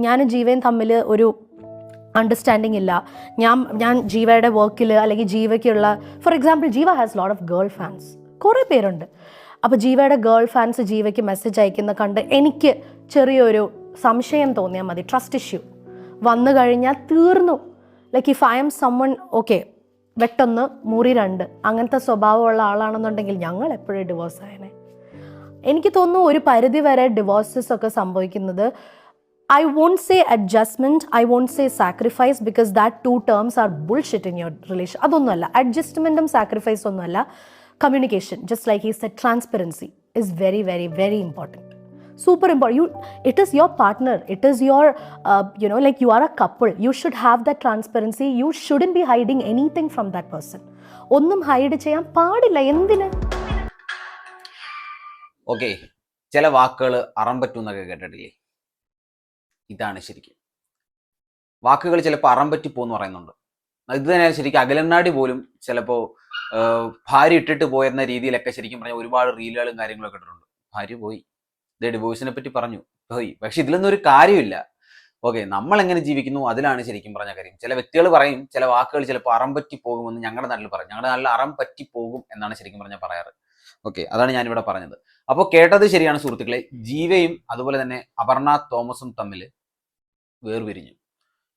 ഞാനും ജീവയും തമ്മിൽ ഒരു അണ്ടർസ്റ്റാൻഡിങ് ഇല്ല. ഞാൻ ജീവയുടെ വർക്കിൽ അല്ലെങ്കിൽ ജീവയ്ക്കുള്ള, ഫോർ എക്സാമ്പിൾ ജീവ has lot of girl fans, കുറേ പേരുണ്ട്. അപ്പോൾ ജീവയുടെ ഗേൾ ഫാൻസ് ജീവയ്ക്ക് മെസ്സേജ് അയക്കുന്ന കണ്ട് എനിക്ക് ചെറിയൊരു സംശയം തോന്നിയാൽ മതി, ട്രസ്റ്റ് ഇഷ്യൂ വന്നു കഴിഞ്ഞാൽ തീർന്നു. Like if I am summon, okay വെട്ടൊന്ന് മുറി രണ്ട്, അങ്ങനത്തെ സ്വഭാവമുള്ള ആളാണെന്നുണ്ടെങ്കിൽ ഞങ്ങൾ എപ്പോഴും ഡിവോഴ്സ് ആയനെ. എനിക്ക് തോന്നുന്നു ഒരു പരിധി വരെ ഡിവോഴ്സസ് ഒക്കെ സംഭവിക്കുന്നത്, I won't say adjustment, I won't say sacrifice, because that two terms are bullshit in your relation. അതൊന്നുമല്ല, അഡ്ജസ്റ്റ്മെൻറ്റും സാക്രിഫൈസ് ഒന്നുമല്ല. Communication, just like he said, transparency is very, very, very important. Super important. It is your partner, it is your, like you are a couple. You should have that transparency. You shouldn't be hiding anything from that person. ഒന്നും hide ചെയ്യാൻ പാടില്ല. എന്തിന്? Okay, ചില വാക്കുകൾ അറം പറ്റുന്നൊക്കെ കേട്ടിട്ടില്ലേ? ഇതാണ് ശരിക്കും വാക്കുകൾ ചിലപ്പോൾ അറം പറ്റി പോകുന്നു പറയുന്നുണ്ട്. ഇത് തന്നെ ശരിക്കും അകലനാടി പോലും ചിലപ്പോൾ ഭാര്യ ഇട്ടിട്ട് പോയെന്ന രീതിയിലൊക്കെ ശരിക്കും പറഞ്ഞാൽ ഒരുപാട് റീലുകളും കാര്യങ്ങളൊക്കെ ഇട്ടിട്ടുണ്ട്. ഭാര്യ പോയി, ഇതേ ഡിവോഴ്സിനെ പറ്റി പറഞ്ഞു, പോയി. പക്ഷെ ഇതിലൊന്നും ഒരു കാര്യമില്ല. ഓക്കെ, നമ്മൾ എങ്ങനെ ജീവിക്കുന്നു അതിലാണ് ശരിക്കും പറഞ്ഞ കാര്യം. ചില വ്യക്തികൾ പറയും ചില വാക്കുകൾ ചിലപ്പോൾ അറം പറ്റി പോകുമെന്ന് ഞങ്ങളുടെ നാട്ടിൽ പറയും. ഞങ്ങളുടെ നാട്ടിൽ അറം പറ്റി പോകും എന്നാണ് ശരിക്കും പറഞ്ഞാൽ പറയാറ്. ഓക്കെ, അതാണ് ഞാനിവിടെ പറഞ്ഞത്. അപ്പോൾ കേട്ടത് ശരിയാണ് സുഹൃത്തുക്കളെ. ജീവയും അതുപോലെ തന്നെ അപർണ തോമസും തമ്മിൽ വേർപിരിഞ്ഞു.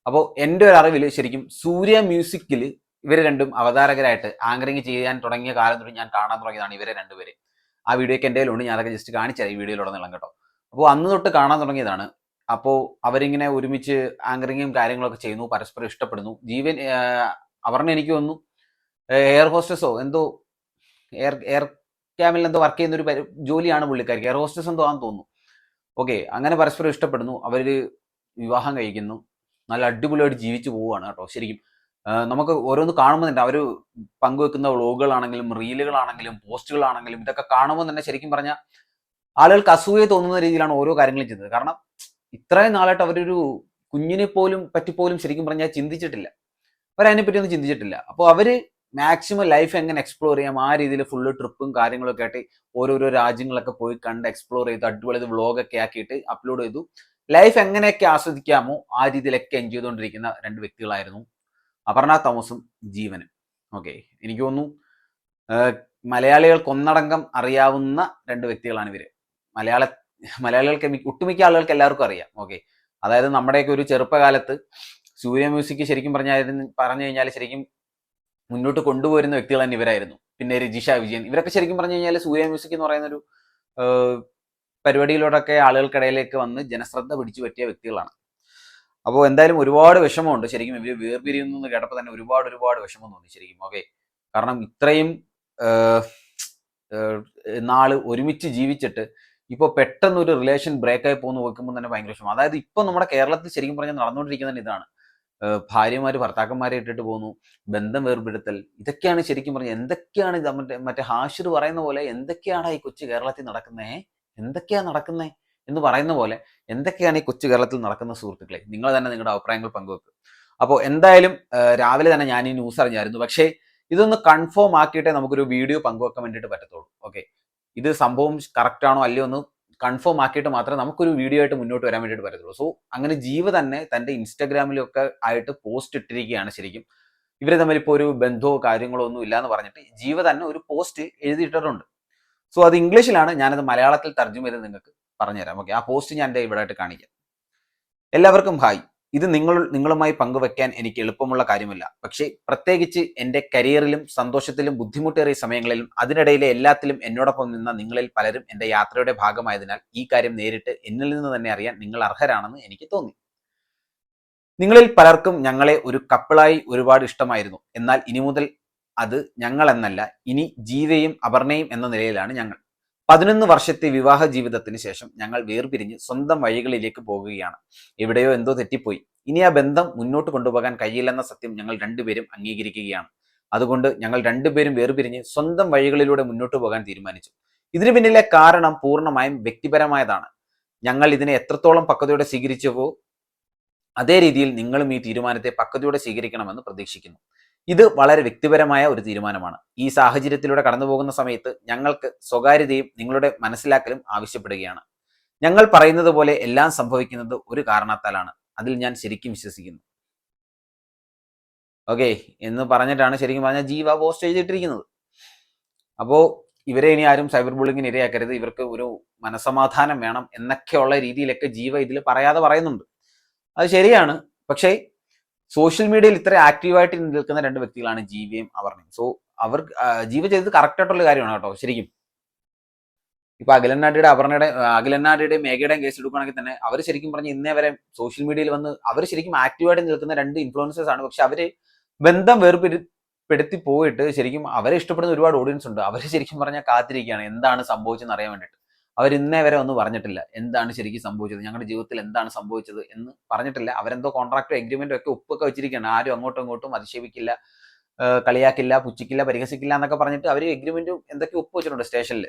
അപ്പോൾ എൻ്റെ ഒരു അറിവിൽ ശരിക്കും സൂര്യ മ്യൂസിക്കിൽ ഇവർ രണ്ടും അവതാരകരായിട്ട് ആങ്കറിങ് ചെയ്യാൻ തുടങ്ങിയ കാലം തൊട്ട് ഞാൻ കാണാൻ തുടങ്ങിയതാണ് ഇവരെ രണ്ടുപേരെ. ആ വീഡിയോയ്ക്ക് എൻ്റെ കയ്യിലുണ്ട്, ഞാൻ അതൊക്കെ ജസ്റ്റ് കാണിച്ചാൽ ഈ വീഡിയോയിലുടനീളം കേട്ടോ. അപ്പോൾ അന്ന് തൊട്ട് കാണാൻ തുടങ്ങിയതാണ്. അപ്പോൾ അവരിങ്ങനെ ഒരുമിച്ച് ആങ്കറിങ്ങും കാര്യങ്ങളൊക്കെ ചെയ്യുന്നു, പരസ്പരം ഇഷ്ടപ്പെടുന്നു. ജീവൻ അപർണ എനിക്ക് തോന്നുന്നു എയർ ഹോസ്റ്റസോ എന്തോ എയർ ക്യാമിൽ എന്തോ വർക്ക് ചെയ്യുന്ന ഒരു ജോലിയാണ് പുള്ളിക്കാർക്ക്, എയർ ഹോസ്റ്റസ് എന്തോ ആണെന്ന് തോന്നുന്നു. ഓക്കെ, അങ്ങനെ പരസ്പരം ഇഷ്ടപ്പെടുന്നു, അവർ വിവാഹം കഴിക്കുന്നു, നല്ല അടിപൊളിയായിട്ട് ജീവിച്ചു പോവുകയാണ് കേട്ടോ. ശരിക്കും നമുക്ക് ഓരോന്ന് കാണുമ്പോൾ തന്നെ അവർ പങ്കുവെക്കുന്ന വ്ളോഗുകളാണെങ്കിലും റീലുകളാണെങ്കിലും പോസ്റ്റുകളാണെങ്കിലും ഇതൊക്കെ കാണുമ്പോൾ തന്നെ ശരിക്കും പറഞ്ഞാൽ ആളുകൾക്ക് അസൂയ തോന്നുന്ന രീതിയിലാണ് ഓരോ കാര്യങ്ങളും ചെയ്തത്. കാരണം ഇത്രയും നാളായിട്ട് അവരൊരു കുഞ്ഞിനെ പോലും പറ്റിപ്പോലും ശരിക്കും പറഞ്ഞാൽ ചിന്തിച്ചിട്ടില്ല, അവരതിനെപ്പറ്റി ഒന്നും ചിന്തിച്ചിട്ടില്ല. അപ്പോൾ അവർ മാക്സിമം ലൈഫ് എങ്ങനെ എക്സ്പ്ലോർ ചെയ്യാം ആ രീതിയിൽ ഫുള്ള് ട്രിപ്പും കാര്യങ്ങളൊക്കെ ആയിട്ട് ഓരോരോ രാജ്യങ്ങളൊക്കെ പോയി കണ്ട് എക്സ്പ്ലോർ ചെയ്ത് അടിപൊളി വ്ളോഗൊക്കെ ആക്കിയിട്ട് അപ്ലോഡ് ചെയ്തു. ലൈഫ് എങ്ങനെയൊക്കെ ആസ്വദിക്കാമോ ആ രീതിയിലൊക്കെ എൻജോയ് ചെയ്തുകൊണ്ടിരിക്കുന്ന രണ്ട് വ്യക്തികളായിരുന്നു അപർണ തോമസും ജീവനും. ഓക്കെ, എനിക്ക് തോന്നുന്നു മലയാളികൾക്ക് ഒന്നടങ്കം അറിയാവുന്ന രണ്ട് വ്യക്തികളാണ് ഇവര്. മലയാളികൾക്ക് ഒട്ടുമിക്ക ആളുകൾക്ക് എല്ലാവർക്കും അറിയാം. ഓക്കെ, അതായത് നമ്മുടെയൊക്കെ ഒരു ചെറുപ്പകാലത്ത് സൂര്യ മ്യൂസിക് ശരിക്കും പറഞ്ഞു കഴിഞ്ഞാൽ ശരിക്കും മുന്നോട്ട് കൊണ്ടുപോരുന്ന വ്യക്തികൾ തന്നെ ഇവരായിരുന്നു. പിന്നെ രജിഷ വിജയൻ, ഇവരൊക്കെ ശരിക്കും പറഞ്ഞു കഴിഞ്ഞാൽ സൂര്യ മ്യൂസിക് എന്ന് പറയുന്നൊരു പരിപാടിയിലൂടെയൊക്കെ ആളുകൾക്കിടയിലേക്ക് വന്ന് ജനശ്രദ്ധ പിടിച്ചു പറ്റിയ വ്യക്തികളാണ്. അപ്പോൾ എന്തായാലും ഒരുപാട് വിഷമമുണ്ട് ശരിക്കും ഇവർ വേർപിരിയുന്നു എന്ന് കേട്ടപ്പോൾ തന്നെ ഒരുപാട് വിഷമം തോന്നി ശരിക്കും. ഓക്കെ, കാരണം ഇത്രയും നാള് ഒരുമിച്ച് ജീവിച്ചിട്ട് ഇപ്പോൾ പെട്ടെന്ന് ഒരു റിലേഷൻ ബ്രേക്കായി പോകുന്നു നോക്കുമ്പോൾ തന്നെ ഭയങ്കര വിഷമം. അതായത് ഇപ്പൊ നമ്മുടെ കേരളത്തിൽ ശരിക്കും പറഞ്ഞാൽ നടന്നുകൊണ്ടിരിക്കുന്ന ഇതാണ്, ഭാര്യമാര് ഭർത്താക്കന്മാരെ ഇട്ടിട്ട് പോകുന്നു, ബന്ധം വേർപെടുത്തൽ. ഇതൊക്കെയാണ് ശരിക്കും പറഞ്ഞാൽ എന്തൊക്കെയാണ് ഇത് മറ്റേ ഹാഷിർ പറയുന്ന പോലെ എന്തൊക്കെയാണ് ഈ കൊച്ചു കേരളത്തിൽ നടക്കുന്നേ, എന്തൊക്കെയാ നടക്കുന്നേ എന്ന് പറയുന്ന പോലെ എന്തൊക്കെയാണ് ഈ കൊച്ചു കേരളത്തിൽ നടക്കുന്ന സുഹൃത്തുക്കളെ, നിങ്ങൾ തന്നെ നിങ്ങളുടെ അഭിപ്രായങ്ങൾ പങ്കുവെക്കുക. അപ്പോൾ എന്തായാലും രാവിലെ തന്നെ ഞാൻ ഈ ന്യൂസ് അറിഞ്ഞായിരുന്നു. പക്ഷേ ഇതൊന്ന് കൺഫേം ആക്കിയിട്ടേ നമുക്കൊരു വീഡിയോ പങ്കുവെക്കാൻ വേണ്ടിയിട്ട് പറ്റത്തുള്ളൂ. ഓക്കെ, ഇത് സംഭവം കറക്റ്റ് ആണോ അല്ലയോ ഒന്ന് കൺഫേം ആക്കിയിട്ട് മാത്രമേ നമുക്കൊരു വീഡിയോ ആയിട്ട് മുന്നോട്ട് വരാൻ വേണ്ടിയിട്ട് പറ്റത്തുള്ളൂ. സോ അങ്ങനെ ജീവ തന്നെ തൻ്റെ ഇൻസ്റ്റാഗ്രാമിലൊക്കെ ആയിട്ട് പോസ്റ്റ് ഇട്ടിരിക്കുകയാണ്. ശരിക്കും ഇവർ തമ്മിൽ ഇപ്പോൾ ഒരു ബന്ധമോ കാര്യങ്ങളോ ഒന്നും ഇല്ലാന്ന് പറഞ്ഞിട്ട് ജീവ തന്നെ ഒരു പോസ്റ്റ് എഴുതിയിട്ടിട്ടുണ്ട്. സോ അത് ഇംഗ്ലീഷിലാണ്, ഞാനത് മലയാളത്തിൽ തർജ്ജമ ചെയ്ത് നിങ്ങൾക്ക് പറഞ്ഞുതരാം. ഓക്കെ, ആ പോസ്റ്റ് ഞാൻ ഇവിടെ ആയിട്ട് കാണിക്കാം. എല്ലാവർക്കും ഹായ്. ഇത് നിങ്ങളുമായി പങ്കുവെക്കാൻ എനിക്ക് എളുപ്പമുള്ള കാര്യമല്ല. പക്ഷേ പ്രത്യേകിച്ച് എൻ്റെ കരിയറിലും സന്തോഷത്തിലും ബുദ്ധിമുട്ടേറിയ സമയങ്ങളിലും അതിനിടയിലെ എല്ലാത്തിലും എന്നോടൊപ്പം നിന്ന നിങ്ങളിൽ പലരും എൻ്റെ യാത്രയുടെ ഭാഗമായതിനാൽ ഈ കാര്യം നേരിട്ട് എന്നിൽ നിന്ന് തന്നെ അറിയാൻ നിങ്ങൾ അർഹരാണെന്ന് എനിക്ക് തോന്നി. നിങ്ങളിൽ പലർക്കും ഞങ്ങളെ ഒരു കപ്പിളായി ഒരുപാട് ഇഷ്ടമായിരുന്നു. എന്നാൽ ഇനി മുതൽ അത് ഞങ്ങൾ എന്നല്ല, ഇനി ജീവയും അപർണയും എന്ന നിലയിലാണ് ഞങ്ങൾ. 11 വർഷത്തെ വിവാഹ ജീവിതത്തിന് ശേഷം ഞങ്ങൾ വേർപിരിഞ്ഞ് സ്വന്തം വഴികളിലേക്ക് പോകുകയാണ്. എവിടെയോ എന്തോ തെറ്റിപ്പോയി. ഇനി ആ ബന്ധം മുന്നോട്ട് കൊണ്ടുപോകാൻ കഴിയില്ലെന്ന സത്യം ഞങ്ങൾ രണ്ടുപേരും അംഗീകരിക്കുകയാണ്. അതുകൊണ്ട് ഞങ്ങൾ രണ്ടുപേരും വേർപിരിഞ്ഞ് സ്വന്തം വഴികളിലൂടെ മുന്നോട്ട് പോകാൻ തീരുമാനിച്ചു. ഇതിനു പിന്നിലെ കാരണം പൂർണ്ണമായും വ്യക്തിപരമായതാണ്. ഞങ്ങൾ ഇതിനെ എത്രത്തോളം പക്വതയോടെ സ്വീകരിച്ചുവോ അതേ രീതിയിൽ നിങ്ങളും ഈ തീരുമാനത്തെ പക്വതയോടെ സ്വീകരിക്കണമെന്ന് പ്രതീക്ഷിക്കുന്നു. ഇത് വളരെ വ്യക്തിപരമായ ഒരു തീരുമാനമാണ്. ഈ സാഹചര്യത്തിലൂടെ കടന്നു പോകുന്ന സമയത്ത് ഞങ്ങൾക്ക് സ്വകാര്യതയും നിങ്ങളുടെ മനസ്സിലാക്കലും ആവശ്യപ്പെടുകയാണ്. ഞങ്ങൾ പറയുന്നത് പോലെ എല്ലാം സംഭവിക്കുന്നത് ഒരു കാരണത്താലാണ്, അതിൽ ഞാൻ ശരിക്കും വിശ്വസിക്കുന്നു. ഓക്കെ എന്ന് പറഞ്ഞിട്ടാണ് ശരിക്കും പറഞ്ഞാൽ ജീവ പോസ്റ്റ് ചെയ്തിട്ടിരിക്കുന്നത്. അപ്പോൾ ഇവരെ ഇനി ആരും സൈബർ ബുള്ളിങ്ങിന് ഇരയാക്കരുത്, ഇവർക്ക് ഒരു മനസമാധാനം വേണം എന്നൊക്കെയുള്ള രീതിയിലൊക്കെ ജീവ ഇതിൽ പറയാതെ പറയുന്നുണ്ട്. അത് ശരിയാണ്. പക്ഷേ സോഷ്യൽ മീഡിയയിൽ ഇത്ര ആക്റ്റീവായിട്ട് നിൽക്കുന്ന രണ്ട് വ്യക്തികളാണ് ജീവയും അപർണയും. സോ അവർ ജീവ ചെയ്തത് കറക്റ്റ് ആയിട്ടുള്ള കാര്യമാണ് കേട്ടോ. ശരിക്കും ഇപ്പൊ അഖിലന്നാടിയുടെ മേഘയുടെയും കേസ് എടുക്കുകയാണെങ്കിൽ തന്നെ അവർ ശരിക്കും പറഞ്ഞ് ഇന്നേ വരെ സോഷ്യൽ മീഡിയയിൽ വന്ന് അവർ ശരിക്കും ആക്റ്റീവായിട്ട് നിൽക്കുന്ന രണ്ട് ഇൻഫ്ലുവൻസേഴ്സ് ആണ്. പക്ഷെ അവര് ബന്ധം വേർപെടുത്തി പോയിട്ട് ശരിക്കും അവരെ ഇഷ്ടപ്പെടുന്ന ഒരുപാട് ഓഡിയൻസ് ഉണ്ട്. അവർ ശരിക്കും പറഞ്ഞാൽ കാത്തിരിക്കുകയാണ് എന്താണ് സംഭവിച്ചെന്ന് അറിയാൻ വേണ്ടിയിട്ട്. അവർ ഇന്നേ വരെ ഒന്നും പറഞ്ഞിട്ടില്ല എന്താണ് ശരിക്കും സംഭവിച്ചത്, ഞങ്ങളുടെ ജീവിതത്തിൽ എന്താണ് സംഭവിച്ചത് എന്ന് പറഞ്ഞിട്ടില്ല. അവരെന്തോ കോൺട്രാക്റ്റോ എഗ്രിമെന്റോ ഒക്കെ ഒപ്പൊക്കെ വെച്ചിരിക്കുകയാണ്. ആരും അങ്ങോട്ടും ഇങ്ങോട്ടും അധിക്ഷേപിക്കില്ല, കളിയാക്കില്ല, പുച്ഛിക്കില്ല, പരിഹസിക്കില്ല എന്നൊക്കെ പറഞ്ഞിട്ട് അവർ എഗ്രിമെന്റും എന്തൊക്കെ ഒപ്പ് വെച്ചിട്ടുണ്ട് സ്റ്റേഷനിൽ.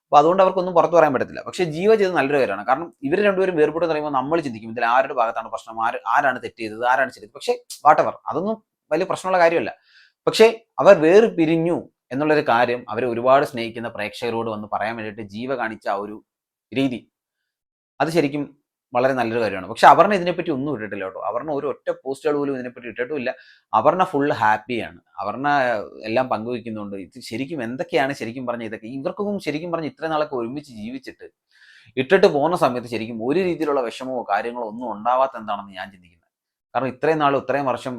അപ്പോൾ അതുകൊണ്ട് അവർക്കൊന്നും പുറത്തു പറയാൻ പറ്റത്തില്ല. പക്ഷേ ജീവ ചെയ്ത് നല്ലൊരു കാര്യമാണ്. കാരണം ഇവർ രണ്ടുപേരും വേർപെട്ട് പറയുമ്പോൾ നമ്മൾ ചിന്തിക്കും ഇതിൽ ആരുടെ ഭാഗത്താണ് പ്രശ്നം, ആരാണ് തെറ്റ് ചെയ്തത്, ആരാണ് ശരി. പക്ഷേ വാട്ടെവർ, അതൊന്നും വലിയ പ്രശ്നമുള്ള കാര്യമല്ല. പക്ഷേ അവർ പിരിഞ്ഞു എന്നുള്ളൊരു കാര്യം അവരെ ഒരുപാട് സ്നേഹിക്കുന്ന പ്രേക്ഷകരോട് വന്ന് പറയാൻ വേണ്ടിയിട്ട് ജീവ കാണിച്ച ആ ഒരു രീതി, അത് ശരിക്കും വളരെ നല്ലൊരു കാര്യമാണ്. പക്ഷെ അപർണ ഇതിനെപ്പറ്റി ഒന്നും ഇട്ടിട്ടില്ല കേട്ടോ. അപർണ ഒരു ഒറ്റ പോസ്റ്റുകൾ പോലും ഇതിനെപ്പറ്റി ഇട്ടിട്ടുമില്ല. അപർണ ഫുൾ ഹാപ്പിയാണ്. അപർണ എല്ലാം പങ്കുവെക്കുന്നുണ്ട്. ഇത് ശരിക്കും എന്തൊക്കെയാണ് ശരിക്കും പറഞ്ഞ ഇതൊക്കെ ഇവർക്കും ശരിക്കും പറഞ്ഞ് ഇത്ര നാളൊക്കെ ഒരുമിച്ച് ജീവിച്ചിട്ട് ഇട്ടിട്ട് പോകുന്ന സമയത്ത് ശരിക്കും ഒരു രീതിയിലുള്ള വിഷമമോ കാര്യങ്ങളോ ഒന്നും ഉണ്ടാവാത്ത എന്താണെന്ന് ഞാൻ ചിന്തിക്കുന്നത്. കാരണം ഇത്രയും വർഷം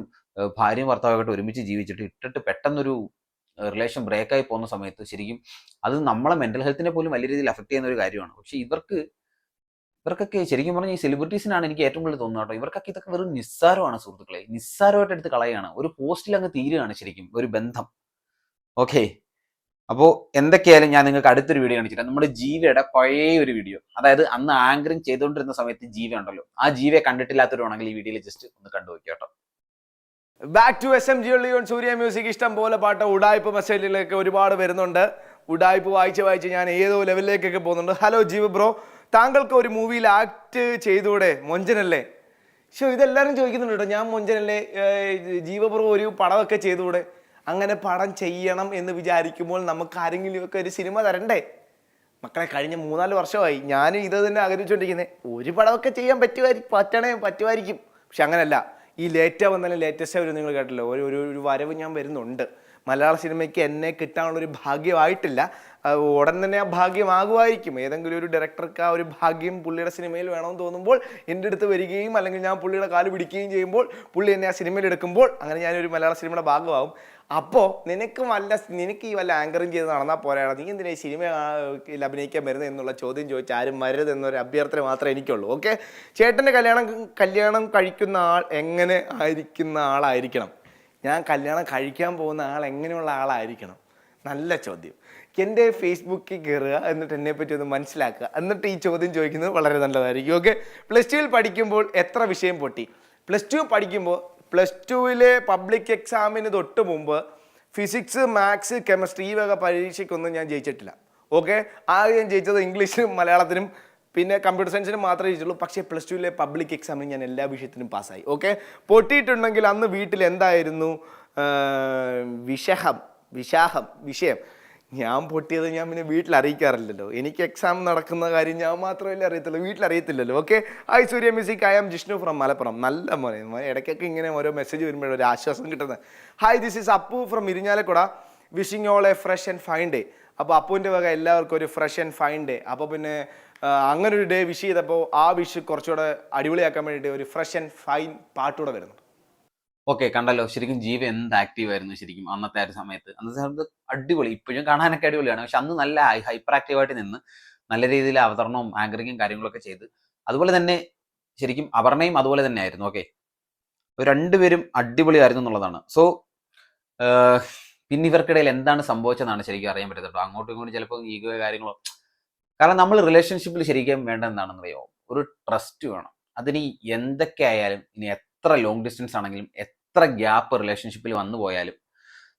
ഭാര്യയും ഭർത്താവായിട്ട് ഒരുമിച്ച് ജീവിച്ചിട്ട് ഇട്ടിട്ട് പെട്ടെന്നൊരു റിലേഷൻ ബ്രേക്കായി പോകുന്ന സമയത്ത് ശരിക്കും അത് നമ്മളെ മെന്റൽ ഹെൽത്തിനെ പോലും വലിയ രീതിയിൽ അഫക്ട് ചെയ്യുന്ന ഒരു കാര്യമാണ്. പക്ഷെ ഇവർക്കൊക്കെ ശരിക്കും പറഞ്ഞാൽ ഈ സെലിബ്രിറ്റീസിനാണ് എനിക്ക് ഏറ്റവും കൂടുതൽ തോന്നുന്നത് കേട്ടോ. ഇവർക്കൊക്കെ ഇതൊക്കെ വെറും നിസ്സാരമാണ് സുഹൃത്തുക്കളെ. നിസ്സാരമായിട്ട് എടുത്ത് കളയാണ്. ഒരു പോസ്റ്റിൽ അങ്ങ് തീരുകയാണ് ശരിക്കും ഒരു ബന്ധം. ഓക്കെ, അപ്പോൾ എന്തൊക്കെയായാലും ഞാൻ നിങ്ങൾക്ക് അടുത്തൊരു വീഡിയോ കാണിച്ചിട്ട് നമ്മുടെ ജീവയുടെ പഴയ ഒരു വീഡിയോ, അതായത് അന്ന് ആങ്കറിങ് ചെയ്തുകൊണ്ടിരുന്ന സമയത്ത് ജീവ ഉണ്ടല്ലോ, ആ ജീവയെ കണ്ടിട്ടില്ലാത്തവരാണെങ്കിൽ ഈ വീഡിയോയിൽ ജസ്റ്റ് ഒന്ന് കണ്ടുപോയി കേട്ടോ. Back to SMG on Surya music. ഇഷ്ടം പോലെ പാട്ട് ഉഡായ്പ മെസ്സേജിലൊക്കെ ഒരുപാട് വരുന്നുണ്ട്. ഉഡായ്പ വായിച്ച് ഞാൻ ഏതോ ലെവലിലേക്കൊക്കെ പോകുന്നുണ്ട്. ഹലോ ജീവ ബ്രോ, താങ്കൾക്ക് ഒരു മൂവിയിൽ ആക്ട് ചെയ്തൂടെ, മൊഞ്ചനല്ലേ? പക്ഷേ ഇതെല്ലാവരും ചോദിക്കുന്നുണ്ട് കേട്ടോ, ഞാൻ മൊഞ്ചനല്ലേ, ജീവ ബ്രോ ഒരു പടമൊക്കെ ചെയ്തൂടെ? അങ്ങനെ പടം ചെയ്യണം എന്ന് വിചാരിക്കുമ്പോൾ നമുക്ക് ആരെങ്കിലുമൊക്കെ ഒരു സിനിമ തരണ്ടേ മക്കളെ? കഴിഞ്ഞ 3-4 വർഷമായി ഞാൻ ഇത് തന്നെ ആഗ്രഹിച്ചുകൊണ്ടിരിക്കുന്നത്. ഒരു പടമൊക്കെ ചെയ്യാൻ പറ്റുമായിരിക്കും. പക്ഷെ അങ്ങനെയല്ല. ഈ ലേറ്റസ്റ്റ് ഒരു നിങ്ങൾ കേട്ടല്ലോ, ഒരു വരവ് ഞാൻ വരുന്നുണ്ട്. മലയാള സിനിമയ്ക്ക് എന്നെ കിട്ടാനുള്ളൊരു ഭാഗ്യമായിട്ടില്ല, ഉടൻ തന്നെ ആ ഭാഗ്യമാകുമായിരിക്കും. ഏതെങ്കിലും ഒരു ഡയറക്ടർക്ക് ആ ഒരു ഭാഗ്യം പുള്ളിയുടെ സിനിമയിൽ വേണമെന്ന് തോന്നുമ്പോൾ എൻ്റെ അടുത്ത് വരികയും അല്ലെങ്കിൽ ഞാൻ പുള്ളിയുടെ കാല് പിടിക്കുകയും ചെയ്യുമ്പോൾ പുള്ളി എന്നെ ആ സിനിമയിൽ എടുക്കുമ്പോൾ അങ്ങനെ ഞാനൊരു മലയാള സിനിമയുടെ ഭാഗമാവും. അപ്പോൾ നിനക്ക് ഈ വല്ല ആങ്കറിങ് ചെയ്ത് നടന്നാൽ പോരാണ്, നീ എന്തിനാ ഈ സിനിമയിൽ അഭിനയിക്കാൻ വരുന്നത് എന്നുള്ള ചോദ്യം ചോദിച്ച് ആരും വരരുത് എന്നൊരു അഭ്യർത്ഥന മാത്രമേ എനിക്കുള്ളൂ. ഓക്കെ, ചേട്ടൻ്റെ കല്യാണം കഴിക്കുന്ന ആൾ എങ്ങനെ ആയിരിക്കുന്ന ആളായിരിക്കണം? ഞാൻ കല്യാണം കഴിക്കാൻ പോകുന്ന ആൾ എങ്ങനെയുള്ള ആളായിരിക്കണം? നല്ല ചോദ്യം. എൻ്റെ ഫേസ്ബുക്കിൽ കയറുക, എന്നിട്ട് എന്നെപ്പറ്റി ഒന്ന് മനസ്സിലാക്കുക, എന്നിട്ട് ഈ ചോദ്യം ചോദിക്കുന്നത് വളരെ നല്ലതായിരിക്കും. ഓക്കെ, +2 പഠിക്കുമ്പോൾ എത്ര വിഷയം പൊട്ടി? +2 പഠിക്കുമ്പോൾ +2 പബ്ലിക് എക്സാമിന് തൊട്ട് മുമ്പ് ഫിസിക്സ്, മാത്സ്, കെമിസ്ട്രി ഈ വക പരീക്ഷയ്ക്കൊന്നും ഞാൻ ജയിച്ചിട്ടില്ല. ഓക്കെ, ആദ്യം ഞാൻ ജയിച്ചത് ഇംഗ്ലീഷിനും മലയാളത്തിനും പിന്നെ കമ്പ്യൂട്ടർ സയൻസിനും മാത്രമേ ജയിച്ചുള്ളൂ. പക്ഷേ +2 പബ്ലിക് എക്സാമിന് ഞാൻ എല്ലാ വിഷയത്തിനും പാസ്സായി. ഓക്കെ, പൊട്ടിയിട്ടുണ്ടെങ്കിൽ അന്ന് വീട്ടിൽ എന്തായിരുന്നു വിഷയം? ഞാൻ പൊട്ടിയത് ഞാൻ പിന്നെ വീട്ടിൽ അറിയിക്കാറില്ലല്ലോ. എനിക്ക് എക്സാം നടക്കുന്ന കാര്യം ഞാൻ മാത്രമല്ലേ അറിയത്തുള്ളൂ, വീട്ടിലറിയത്തില്ലല്ലോ. Okay, hi Surya music, I am Jishnu from Malappuram. നല്ല മോനെ, ഇടയ്ക്കൊക്കെ ഇങ്ങനെ ഓരോ മെസ്സേജ് വരുമ്പോഴൊരു ഒരു ആശ്വാസം കിട്ടുന്നത്. Hi, this is Appu from Irinjalakuda, wishing all A fresh and fine day. അപ്പോൾ അപ്പുവിൻ്റെ വക എല്ലാവർക്കും ഒരു ഫ്രഷ് ആൻഡ് ഫൈൻ ഡേ. അപ്പോൾ പിന്നെ അങ്ങനെ ഒരു ഡേ വിഷ് ചെയ്തപ്പോൾ ആ വിഷ് കുറച്ചുകൂടെ അടിപൊളിയാക്കാൻ വേണ്ടിയിട്ട് ഒരു ഫ്രഷ് ആൻഡ് ഫൈൻ പാട്ടുകൂടെ വരുന്നു. ഓക്കെ, കണ്ടല്ലോ ശരിക്കും ജീവ എന്ത് ആക്റ്റീവ് ആയിരുന്നു ശരിക്കും അന്നത്തെ സമയത്ത് അടിപൊളി. ഇപ്പോഴും കാണാനൊക്കെ അടിപൊളിയാണ്. പക്ഷെ അന്ന് നല്ല ഹൈപ്പർ ആക്റ്റീവായിട്ട് നിന്ന് നല്ല രീതിയിൽ അവതരണവും ആങ്കറിങ്ങും കാര്യങ്ങളൊക്കെ ചെയ്ത്, അതുപോലെ തന്നെ ശരിക്കും അപർണയും അതുപോലെ തന്നെ ആയിരുന്നു. ഓക്കെ, രണ്ടുപേരും അടിപൊളിയായിരുന്നു എന്നുള്ളതാണ്. സോ പിന്നെ ഇവർക്കിടയിൽ എന്താണ് സംഭവിച്ചതെന്നാണ് ശരിക്കും അറിയാൻ പറ്റത്തുള്ളൂ. അങ്ങോട്ടും ഇങ്ങോട്ടും ചിലപ്പോൾ ഈഗോ കാര്യങ്ങളോ. കാരണം നമ്മൾ റിലേഷൻഷിപ്പിൽ ശരിക്കും വേണ്ട എന്താണെന്ന് അറിയോ, ഒരു ട്രസ്റ്റ് വേണം. അതിന് എന്തൊക്കെ ആയാലും, ഇനി എത്ര ലോങ് ഡിസ്റ്റൻസ് ആണെങ്കിലും, എത്ര ഗ്യാപ്പ് റിലേഷൻഷിപ്പിൽ വന്നു പോയാലും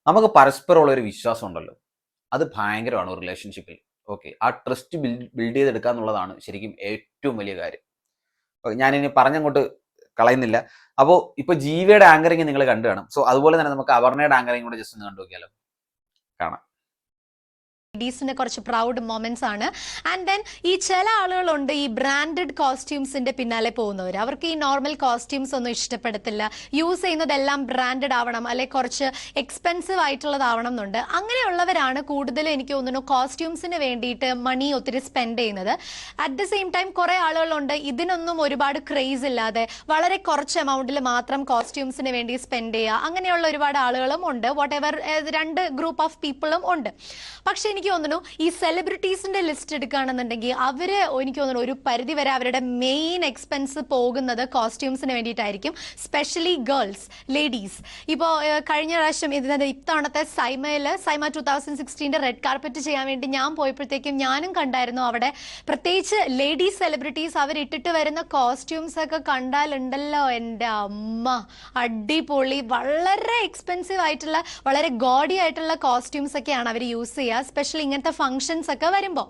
നമുക്ക് പരസ്പരമുള്ള ഒരു വിശ്വാസം ഉണ്ടല്ലോ, അത് ഭയങ്കരമാണ് ഒരു റിലേഷൻഷിപ്പിൽ. ഓക്കെ, ആ ട്രസ്റ്റ് ബിൽഡ് ചെയ്തെടുക്കുക എന്നുള്ളതാണ് ശരിക്കും ഏറ്റവും വലിയ കാര്യം. ഞാനിനി പറഞ്ഞങ്ങോട്ട് കളയുന്നില്ല. അപ്പോൾ ഇപ്പോൾ ജീവയുടെ ആങ്കറിങ് നിങ്ങൾ കണ്ടു കാണും. സോ അതുപോലെ തന്നെ നമുക്ക് അപർണയുടെ ആങ്കറിങ് കൂടെ ജസ്റ്റ് ഒന്ന് കണ്ടു നോക്കിയാലോ. കാണാം. ലേഡീസിന് കുറച്ച് പ്രൗഡ് മൊമെന്റ്സ് ആണ്. ആൻഡ് ദെൻ ഈ ചില ആളുകളുണ്ട് ഈ ബ്രാൻഡഡ് കോസ്റ്റ്യൂംസിന്റെ പിന്നാലെ പോകുന്നവർ. അവർക്ക് ഈ നോർമൽ കോസ്റ്റ്യൂംസ് ഒന്നും ഇഷ്ടപ്പെടത്തില്ല. യൂസ് ചെയ്യുന്നതെല്ലാം ബ്രാൻഡഡ് ആവണം, അല്ലെ കുറച്ച് എക്സ്പെൻസീവ് ആയിട്ടുള്ളതാവണം എന്നുണ്ട്. അങ്ങനെയുള്ളവരാണ് കൂടുതലും എനിക്ക് തോന്നുന്നു കോസ്റ്റ്യൂംസിന് വേണ്ടിയിട്ട് മണി ഒത്തിരി സ്പെൻഡ് ചെയ്യുന്നത്. അറ്റ് ദ സെയിം ടൈം കുറെ ആളുകളുണ്ട് ഇതിനൊന്നും ഒരുപാട് ക്രേസ് ഇല്ലാതെ വളരെ കുറച്ച് എമൗണ്ടിൽ മാത്രം കോസ്റ്റ്യൂംസിന് വേണ്ടി സ്പെൻഡ് ചെയ്യുക. അങ്ങനെയുള്ള ഒരുപാട് ആളുകളും ഉണ്ട്. വാട്ട് എവർ, രണ്ട് ഗ്രൂപ്പ് ഓഫ് പീപ്പിളും ഉണ്ട്. പക്ഷെ എനിക്ക് തോന്നുന്നു ഈ സെലിബ്രിറ്റീസിന്റെ ലിസ്റ്റ് എടുക്കുകയാണെന്നുണ്ടെങ്കിൽ അവര് എനിക്ക് തോന്നുന്നു ഒരു പരിധി വരെ അവരുടെ മെയിൻ എക്സ്പെൻസ് പോകുന്നത് കോസ്റ്റ്യൂംസിന് വേണ്ടിയിട്ടായിരിക്കും. Specially girls, ladies. ഇപ്പോൾ കഴിഞ്ഞ പ്രാവശ്യം ഇത്തവണത്തെ സൈമ 2016 റെഡ് കാർപ്പറ്റ് ചെയ്യാൻ വേണ്ടി ഞാൻ പോയപ്പോഴത്തേക്കും ഞാനും കണ്ടായിരുന്നു അവിടെ പ്രത്യേകിച്ച് ലേഡീസ് സെലിബ്രിറ്റീസ് അവരിട്ടിട്ട് വരുന്ന കോസ്റ്റ്യൂംസ് ഒക്കെ കണ്ടാലുണ്ടല്ലോ എൻ്റെ അമ്മ, അടിപൊളി. വളരെ എക്സ്പെൻസീവ് ആയിട്ടുള്ള വളരെ ഗോഡി ആയിട്ടുള്ള കോസ്റ്റ്യൂംസ് ഒക്കെയാണ് അവർ യൂസ് ചെയ്യുക, സ്പെഷ്യലി ഇങ്ങനത്തെ ഫംഗ്ഷൻസ് ഒക്കെ വരുമ്പോൾ.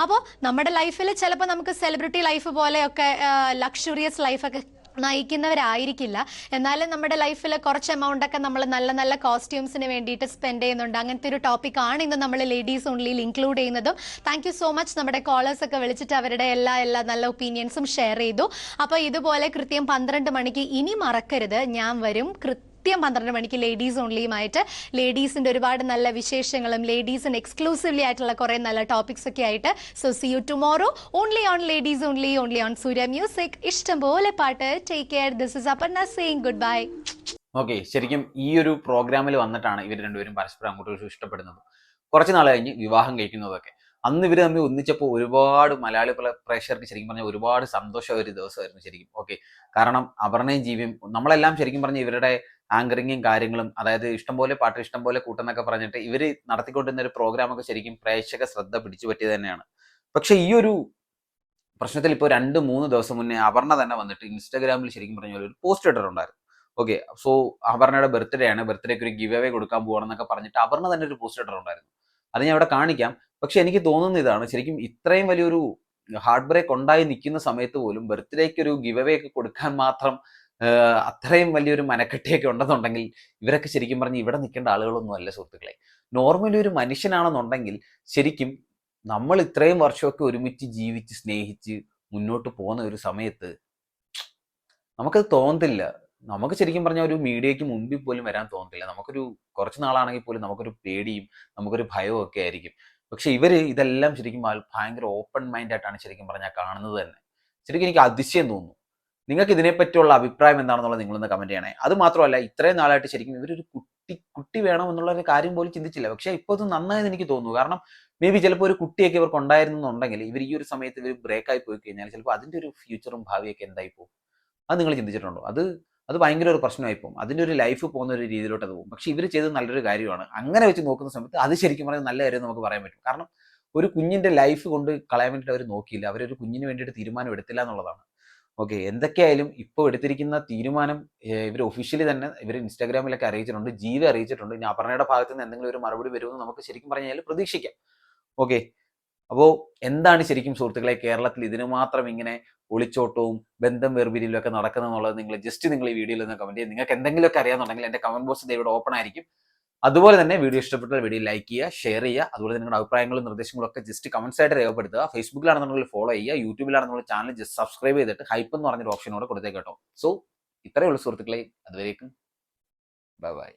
അപ്പോൾ നമ്മുടെ ലൈഫിൽ ചിലപ്പോൾ നമുക്ക് സെലിബ്രിറ്റി ലൈഫ് പോലെയൊക്കെ ലക്ഷറിയസ് ലൈഫൊക്കെ നയിക്കുന്നവരായിരിക്കില്ല. എന്നാലും നമ്മുടെ ലൈഫിൽ കുറച്ച് എമൗണ്ട് ഒക്കെ നമ്മൾ നല്ല നല്ല കോസ്റ്റ്യൂംസിന് വേണ്ടിയിട്ട് സ്പെൻഡ് ചെയ്യുന്നുണ്ട്. അങ്ങനത്തെ ഒരു ടോപ്പിക്കാണ് ഇന്ന് നമ്മൾ ലേഡീസ് ഓൺലിയിൽ ഇൻക്ലൂഡ് ചെയ്യുന്നതും. Thank you so much. നമ്മുടെ കോളേഴ്സ് ഒക്കെ വിളിച്ചിട്ട് അവരുടെ എല്ലാ നല്ല ഒപ്പീനിയൻസും ഷെയർ ചെയ്തു. അപ്പോൾ ഇതുപോലെ കൃത്യം 12 മണിക്ക് ഇനി മറക്കരുത്, ഞാൻ വരും കൃത്യം 12 മണിക്ക് ലേഡീസ് ഓൺലിയുമായിട്ട്. ലേഡീസിന്റെ ഒരുപാട് നല്ല വിശേഷങ്ങളും ലേഡീസിന് എക്സ്ക്ലൂസീവ്ലി ആയിട്ടുള്ള കുറെ നല്ല ടോപ്പിക്സ് ഒക്കെ ആയിട്ട്. So C you tomorrow, only on ladies only on Surya music. ഇഷ്ടം പോലെ പാട്ട്. Take care. This is Aparna saying good bye. Okay, ശരിക്കും ഈ ഒരു പ്രോഗ്രാമിൽ വന്നിട്ടാണ് ഇവർ രണ്ടുപേരും പരസ്പരം അങ്ങോട്ടും ഇഷ്ടപ്പെടുന്നത്. കുറച്ച് നാൾ കഴിഞ്ഞ് വിവാഹം കഴിക്കുന്നതൊക്കെ. അന്ന് ഇവർ തമ്മിൽ ഒന്നിച്ചപ്പോൾ ഒരുപാട് മലയാളി പ്രേക്ഷകർക്ക് ശരിക്കും പറഞ്ഞാൽ ഒരുപാട് സന്തോഷം ഒരു ദിവസമായിരുന്നു ശരിക്കും. ഓക്കെ, കാരണം അപർണയും ജീവിയും നമ്മളെല്ലാം ശരിക്കും പറഞ്ഞാൽ ഇവരുടെ ആങ്കറിങ്ങും കാര്യങ്ങളും, അതായത് ഇഷ്ടംപോലെ പാട്ട് ഇഷ്ടംപോലെ കൂട്ടെന്നൊക്കെ പറഞ്ഞിട്ട് ഇവർ നടത്തിക്കൊണ്ടിരുന്ന ഒരു പ്രോഗ്രാമൊക്കെ ശരിക്കും പ്രേക്ഷക ശ്രദ്ധ പിടിച്ചു പറ്റിയത് തന്നെയാണ്. പക്ഷെ ഈ ഒരു പ്രശ്നത്തിൽ ഇപ്പോൾ 2-3 ദിവസം മുന്നേ അപർണ തന്നെ വന്നിട്ട് ഇൻസ്റ്റാഗ്രാമിൽ ശരിക്കും പറഞ്ഞ ഒരു പോസ്റ്റ് ഇട്ടിട്ടുണ്ടായിരുന്നു. ഓക്കെ, സോ അപർണയുടെ ബർത്ത്ഡേ ആണ്, ബർത്ത്ഡേക്ക് ഒരു ഗിവ് അവേ കൊടുക്കാൻ പോകണമെന്നൊക്കെ പറഞ്ഞിട്ട് അപർണ തന്നെ ഒരു പോസ്റ്റ് ഇട്ടിട്ടുണ്ടായിരുന്നു. അത് ഞാൻ ഇവിടെ കാണിക്കാം. പക്ഷെ എനിക്ക് തോന്നുന്ന ഇതാണ്, ശരിക്കും ഇത്രയും വലിയൊരു ഹാർട്ട് ബ്രേക്ക് ഉണ്ടായി നിൽക്കുന്ന സമയത്ത് പോലും ബർത്ത്ഡേക്ക് ഒരു ഗിവ് അവേ ഒക്കെ കൊടുക്കാൻ മാത്രം അത്രയും വലിയൊരു മനക്കെട്ടിയൊക്കെ ഉണ്ടെന്നുണ്ടെങ്കിൽ ഇവരൊക്കെ ശരിക്കും പറഞ്ഞ് ഇവിടെ നിൽക്കേണ്ട ആളുകളൊന്നും അല്ല സുഹൃത്തുക്കളെ. നോർമലി ഒരു മനുഷ്യനാണെന്നുണ്ടെങ്കിൽ ശരിക്കും നമ്മൾ ഇത്രയും വർഷമൊക്കെ ഒരുമിച്ച് ജീവിച്ച് സ്നേഹിച്ച് മുന്നോട്ട് പോകുന്ന ഒരു സമയത്ത് നമുക്കത് തോന്നത്തില്ല. നമുക്ക് ശരിക്കും പറഞ്ഞാൽ ഒരു മീഡിയയ്ക്ക് മുമ്പിൽ പോലും വരാൻ തോന്നത്തില്ല. നമുക്കൊരു കുറച്ച് നാളാണെങ്കിൽ പോലും നമുക്കൊരു പേടിയും നമുക്കൊരു ഭയവും ഒക്കെ ആയിരിക്കും. പക്ഷെ ഇവര് ഇതെല്ലാം ശരിക്കും ഭയങ്കര ഓപ്പൺ മൈൻഡ് ആയിട്ടാണ് ശരിക്കും പറഞ്ഞാൽ കാണുന്നത് തന്നെ. ശരിക്കും എനിക്ക് അതിശയം തോന്നുന്നു. നിങ്ങൾക്ക് ഇതിനെപ്പറ്റിയുള്ള അഭിപ്രായം എന്താണെന്നുള്ളത് നിങ്ങളൊന്ന് കമന്റ് ചെയ്യണേ. അത് മാത്രമല്ല, ഇത്രയും നാളായിട്ട് ശരിക്കും ഇവരൊരു കുട്ടി വേണം എന്നുള്ള ഒരു കാര്യം പോലും ചിന്തിച്ചില്ല. പക്ഷെ ഇപ്പോൾ അത് നന്നായെന്ന് എനിക്ക് തോന്നുന്നു. കാരണം മേ ബി ചിലപ്പോൾ ഒരു കുട്ടിയൊക്കെ ഇവർക്ക് ഉണ്ടായിരുന്നുണ്ടെങ്കിൽ ഇവർ ഈ ഒരു സമയത്ത് ഇവർ ബ്രേക്കായി പോയി കഴിഞ്ഞാൽ ചിലപ്പോൾ അതിൻ്റെ ഒരു ഫ്യൂച്ചറും ഭാവിയൊക്കെ എന്തായി പോകും. അത് നിങ്ങൾ ചിന്തിച്ചിട്ടുണ്ടോ? അത് ഭയങ്കര ഒരു പ്രശ്നമായി പോകും. അതിൻ്റെ ഒരു ലൈഫ് പോകുന്ന ഒരു രീതിയിലോട്ട് അത് പോകും. പക്ഷെ ഇവർ ചെയ്തത് നല്ലൊരു കാര്യമാണ്. അങ്ങനെ വെച്ച് നോക്കുന്ന സമയത്ത് അത് ശരിക്കും പറഞ്ഞാൽ നല്ല കാര്യം നമുക്ക് പറയാൻ പറ്റും. കാരണം ഒരു കുഞ്ഞിൻ്റെ ലൈഫ് കൊണ്ട് കളയാൻ വേണ്ടിയിട്ട് അവർ നോക്കിയില്ല. അവരൊരു കുഞ്ഞിന് വേണ്ടിയിട്ട് തീരുമാനം എടുത്തില്ല എന്നുള്ളതാണ്. ഓക്കെ, എന്തൊക്കെയായാലും ഇപ്പോൾ എടുത്തിരിക്കുന്ന തീരുമാനം ഇവർ ഒഫീഷ്യലി തന്നെ ഇവർ ഇൻസ്റ്റാഗ്രാമിലൊക്കെ അറിയിച്ചിട്ടുണ്ട്, ജീവ അറിയിച്ചിട്ടുണ്ട്. ഇനി അപർണയുടെ ഭാഗത്ത് നിന്ന് എന്തെങ്കിലും ഒരു മറുപടി വരുമെന്ന് നമുക്ക് ശരിക്കും പറഞ്ഞാൽ പ്രതീക്ഷിക്കാം. ഓക്കെ, അപ്പോൾ എന്താണ് ശരിക്കും സുഹൃത്തുക്കളെ കേരളത്തിൽ ഇതിന് മാത്രം ഇങ്ങനെ ഒളിച്ചോട്ടവും ബന്ധം വേർപിരിയലും ഒക്കെ നടക്കുന്നതെന്നുള്ളത് നിങ്ങൾ ഈ വീഡിയോയിൽ ഒന്ന് കമന്റ് ചെയ്യുക. നിങ്ങൾക്ക് എന്തെങ്കിലുമൊക്കെ അറിയാമെന്നുണ്ടെങ്കിൽ എൻ്റെ കമന്റ് ബോക്സ് ഇവിടെ ഓപ്പൺ ആയിരിക്കും. അതുപോലെ തന്നെ വീഡിയോ ഇഷ്ടപ്പെട്ടാൽ വീഡിയോ ലൈക്ക് ചെയ്യുക, ഷെയർ ചെയ്യുക. അതുപോലെ നിങ്ങളുടെ അഭിപ്രായങ്ങളും നിർദ്ദേശങ്ങളും ഒക്കെ ജസ്റ്റ് കമന്റ്സ് ആയിട്ട് രേഖപ്പെടുത്തുക. ഫേസ്ബുക്കിലാണെന്നുണ്ടെങ്കിൽ ഫോളോ ചെയ്യുക, യൂട്യൂബിലാണെന്നുള്ള ചാനൽ ജസ്റ്റ് സബ്സ്ക്രൈബ് ചെയ്തിട്ട് ഹൈപ്പ് എന്ന് പറഞ്ഞൊരു ഓപ്ഷനോടെ കൊടുത്തേക്ക് കേട്ടോ. സോ ഇത്രയേ ഉള്ളൂ സുഹൃത്തുക്കളെ. അതുവരേക്കും ബൈ ബൈ.